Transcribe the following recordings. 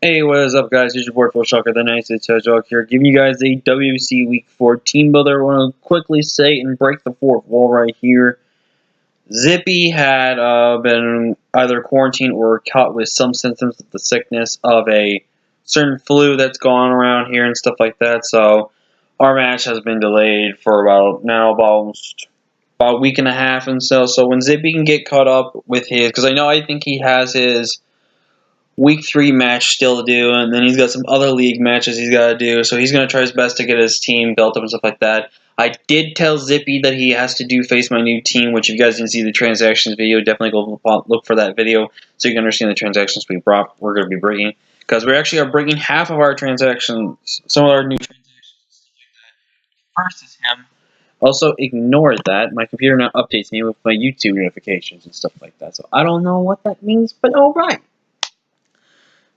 Hey, what is up, guys? It's your boy Phil Shocker, the nicest hedgehog here, giving you guys a WWC Week 4 team builder. I want to quickly say and break the fourth wall right here. Zippy had been either quarantined or caught with some symptoms of the sickness of a certain flu that's gone around here and stuff like that. So our match has been delayed for about a week and a half and so. So when Zippy can get caught up with his, because I think he has his Week 3 match still to do, and then he's got some other league matches he's got to do, so he's going to try his best to get his team built up and stuff like that. I did tell Zippy that he has to face my new team, which if you guys didn't see the transactions video, definitely go look for that video so you can understand the transactions we're going to be bringing. Because we actually are bringing half of our transactions, some of our new transactions and stuff like that. First is him. Also, ignore that. My computer now updates me with my YouTube notifications and stuff like that, so I don't know what that means, but alright.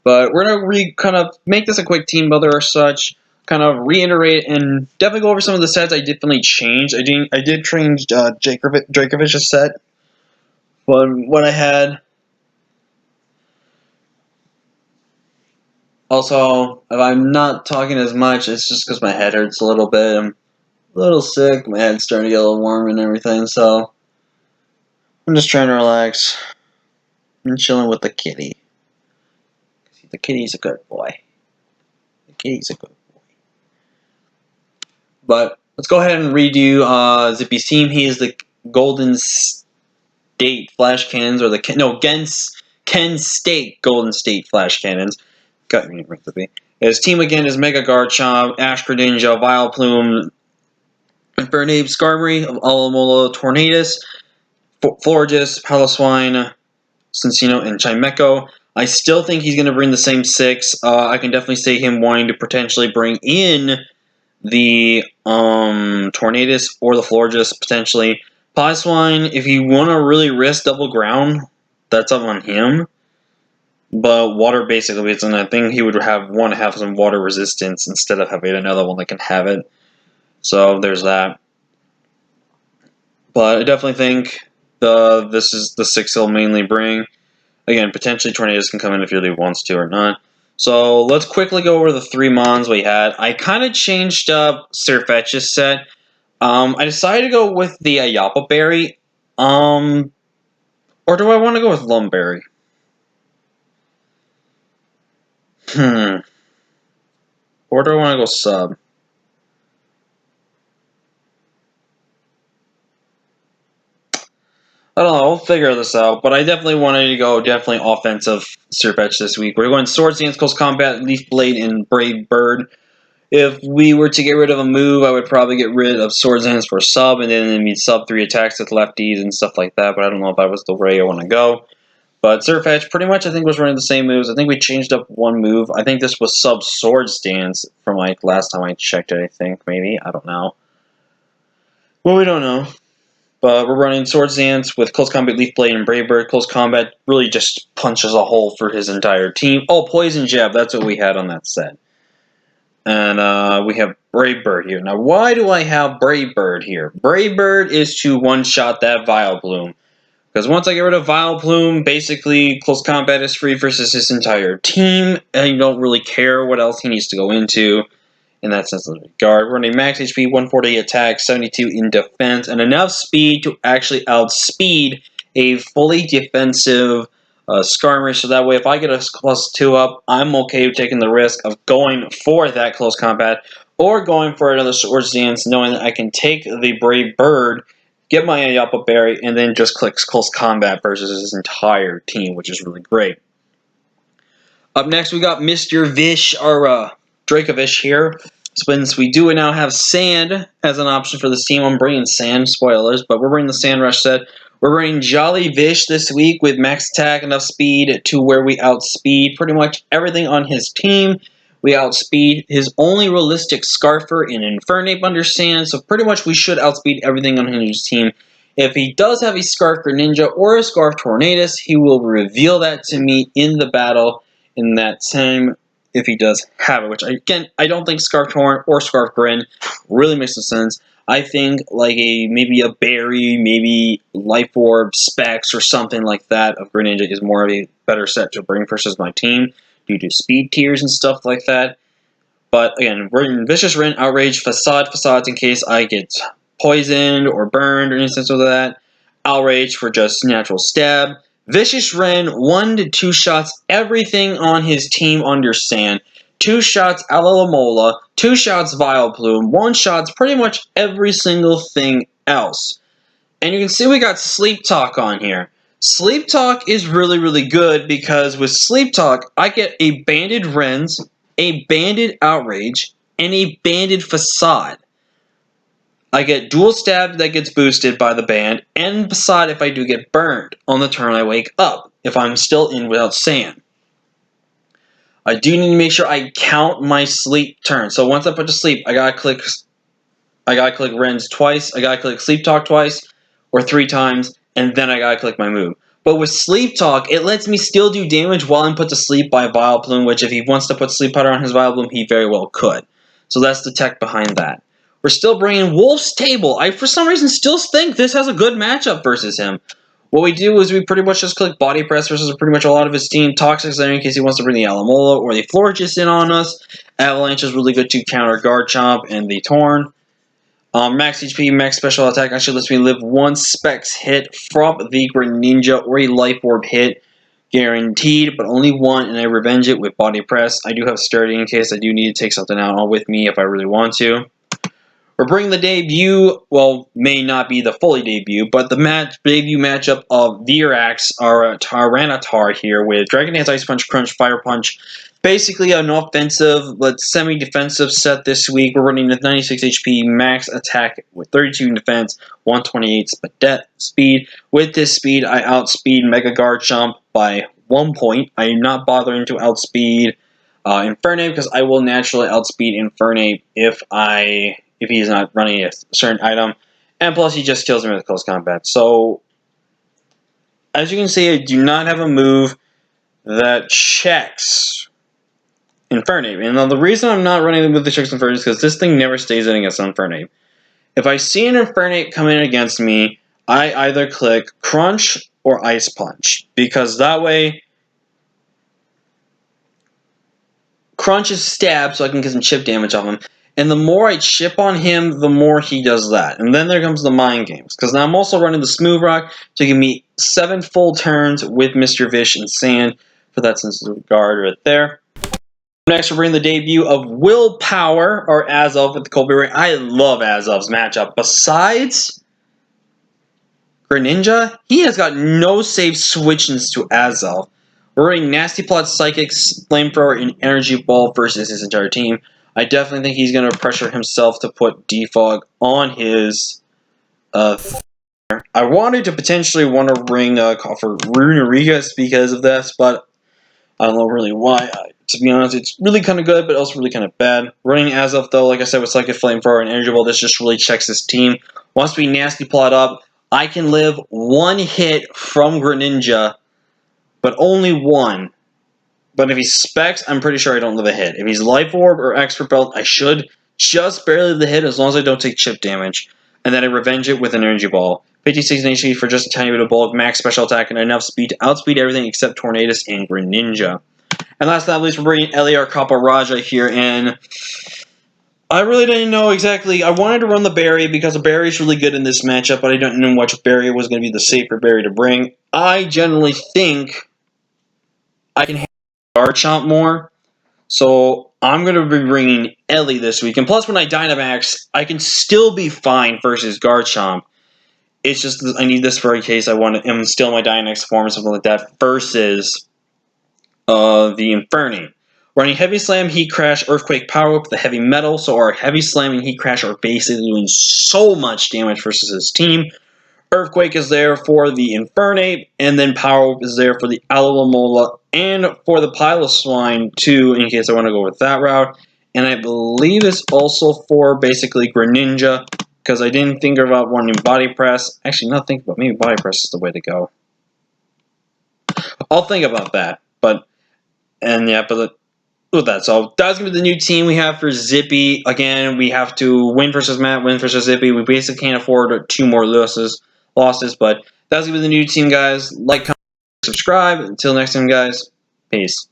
But we're going to kind of make this a quick team builder or such, kind of reiterate and definitely go over some of the sets I definitely changed. I did change Dracovich's set from what I had. Also, if I'm not talking as much, it's just because my head hurts a little bit. I'm a little sick. My head's starting to get a little warm and everything, so I'm just trying to relax. I'm chilling with the kitty. The kitty's a good boy. The kitty's a good boy. But let's go ahead and redo Zippy's team. He is the Golden State Flash Cannons, or Ken State Golden State Flash Cannons. Got me right, Zippy. His team again is Mega Garchomp, Ash Greninja, Vileplume, Infernape, Skarmory, Alomola, Tornadus, Florges, Paloswine, Cincino, and Chimecho. I still think he's going to bring the same 6. I can definitely see him wanting to potentially bring in the Tornadus or the Florges potentially. Paloswine, if you want to really risk double ground, that's up on him. But water basically is another thing. He would have some water resistance instead of having another one that can have it. So there's that. But I definitely think this is the 6 he'll mainly bring. Again, potentially Tornadus can come in if he really wants to or not. So let's quickly go over the 3 Mons we had. I kind of changed up Sirfetch's set. I decided to go with the Ayapa Berry. Or do I want to go with Lumberry? Or do I want to go sub? I don't know. We'll figure this out. But I definitely wanted to go offensive Sirfetch this week. We're going Swords Dance, Close Combat, Leaf Blade, and Brave Bird. If we were to get rid of a move, I would probably get rid of Swords Hands for sub, and then it'd be sub 3 attacks with lefties and stuff like that, but I don't know if that was the way I want to go. But Sirfetch pretty much I think was running the same moves. I think we changed up one move. I think this was sub Swords Dance from like last time I checked it, I think, maybe. I don't know. Well, we don't know. But we're running Swords Dance with Close Combat, Leaf Blade, and Brave Bird. Close Combat really just punches a hole for his entire team. Oh, Poison Jab, that's what we had on that set. And we have Brave Bird here. Now, why do I have Brave Bird here? Brave Bird is to one-shot that Vileplume. Because once I get rid of Vileplume, basically, Close Combat is free versus his entire team, and you don't really care what else he needs to go into in that sense of regard. We're running max HP, 140 attack, 72 in defense, and enough speed to actually outspeed a fully defensive Skarmory, so that way if I get a +2 up, I'm okay with taking the risk of going for that close combat or going for another Swords Dance, knowing that I can take the Brave Bird, get my Ayapa Berry, and then just click close combat versus his entire team, which is really great. Up next, we got Mr. Vish, or Dracovish here. Since we do now have Sand as an option for this team, I'm bringing Sand, spoilers, but we're bringing the Sand Rush set. We're running Jolly Vish this week with max attack, enough speed to where we outspeed pretty much everything on his team. We outspeed his only realistic Scarfer in Infernape under Sand, so pretty much we should outspeed everything on his team. If he does have a Scarf Greninja or a Scarf Tornadus, he will reveal that to me in the battle in that time if he does have it, which again, I don't think Scarf Torn or Scarf Grin really makes no sense. I think like maybe a Berry, maybe Life Orb, Specs, or something like that of Greninja is more of a better set to bring versus my team. due to speed tiers and stuff like that. But again, we're in Vicious Rend, Outrage, Facades in case I get poisoned or burned or anything like that. Outrage for just natural stab. Vicious Rend, 1 to 2 shots everything on his team understand. 2 shots Alamola, 2 shots Vileplume, 1 shots pretty much every single thing else. And you can see we got Sleep Talk on here. Sleep Talk is really, really good because with Sleep Talk, I get a banded Rends, a banded Outrage, and a banded Facade. I get dual stab that gets boosted by the band, and Facade if I do get burned on the turn I wake up, if I'm still in without sand. I do need to make sure I count my sleep turn. So once I put to sleep, I gotta click Rends twice, I gotta click Sleep Talk twice, or 3 times, and then I gotta click my move. But with Sleep Talk, it lets me still do damage while I'm put to sleep by Vileplume, which if he wants to put Sleep Powder on his Vileplume, he very well could. So that's the tech behind that. We're still bringing Wolf's Table. I, for some reason, still think this has a good matchup versus him. What we do is we pretty much just click Body Press versus pretty much a lot of his team. Toxic's there in case he wants to bring the Alamola or the Florges in on us. Avalanche is really good to counter Guard Chomp and the Torn. Max HP, max special attack actually lets me live 1 Specs hit from the Greninja or a Life Orb hit. Guaranteed, but only 1, and I revenge it with Body Press. I do have Sturdy in case I do need to take something out with me if I really want to. We're bringing the debut, well, may not be the fully debut, but the debut matchup of Virax, our Tyranitar here, with Dragon Dance, Ice Punch, Crunch, Fire Punch. Basically an offensive, but semi-defensive set this week. We're running with 96 HP, max attack with 32 in defense, 128 speed. With this speed, I outspeed Mega Guard Chomp by 1 point. I am not bothering to outspeed Infernape because I will naturally outspeed Infernape if he's not running a certain item. And plus, he just kills me with close combat. So, as you can see, I do not have a move that checks Infernape. And the reason I'm not running with the checks Infernape is because this thing never stays in against Infernape. If I see an Infernape come in against me, I either click Crunch or Ice Punch. Because that way, Crunch is stabbed so I can get some chip damage off him. And the more I chip on him, the more he does that. And then there comes the mind games. Because now I'm also running the Smooth Rock to give me 7 full turns with Mr. Vish and Sand for that sensitive guard right there. Next, we're bringing the debut of Willpower, or Azov with the Cold Berry. I love Azov's matchup. Besides Greninja, he has got no safe switch-ins to Azov. We're running Nasty Plot, Psychics, Flamethrower, and Energy Ball versus his entire team. I definitely think he's going to pressure himself to put Defog on his I wanted to potentially want to bring for Runerigas because of this, but I don't know really why. To be honest, it's really kind of good, but also really kind of bad. Running Azov, though, like I said, with Psychic Flamethrower and Energy Ball, this just really checks his team. Once we Nasty Plot up, I can live 1 hit from Greninja, but only 1. But if he's Specs, I'm pretty sure I don't live a hit. If he's Life Orb or Expert Belt, I should just barely live the hit as long as I don't take chip damage. And then I revenge it with an Energy Ball. 56 HP for just a tiny bit of bulk, max special attack, and enough speed to outspeed everything except Tornadus and Greninja. And last but not least, we're bringing Eliar Kaparaja here, and I really didn't know exactly. I wanted to run the Berry because the Berry is really good in this matchup, but I didn't know which Berry was going to be the safer Berry to bring. I generally think I can handle Garchomp more, so I'm going to be bringing Ellie this week. And plus, when I Dynamax, I can still be fine versus Garchomp. It's just I need this for a case I want to instill my Dynamax form or something like that versus the Infernape. Running Heavy Slam, Heat Crash, Earthquake, Power Whip, the Heavy Metal. So our Heavy Slam and Heat Crash are basically doing so much damage versus his team. Earthquake is there for the Infernape, and then Power Whip is there for the Alomola and for the Piloswine too, in case I want to go with that route. And I believe it's also for basically Greninja, because I didn't think about wanting Body Press. Actually, not think about maybe Body Press is the way to go. I'll think about that, but with that, so that's going to be the new team we have for Zippy. Again, we have to win versus Matt, win versus Zippy. We basically can't afford 2 more losses, but that's going to be the new team, guys. Like, comment, subscribe. Until next time, guys. Peace.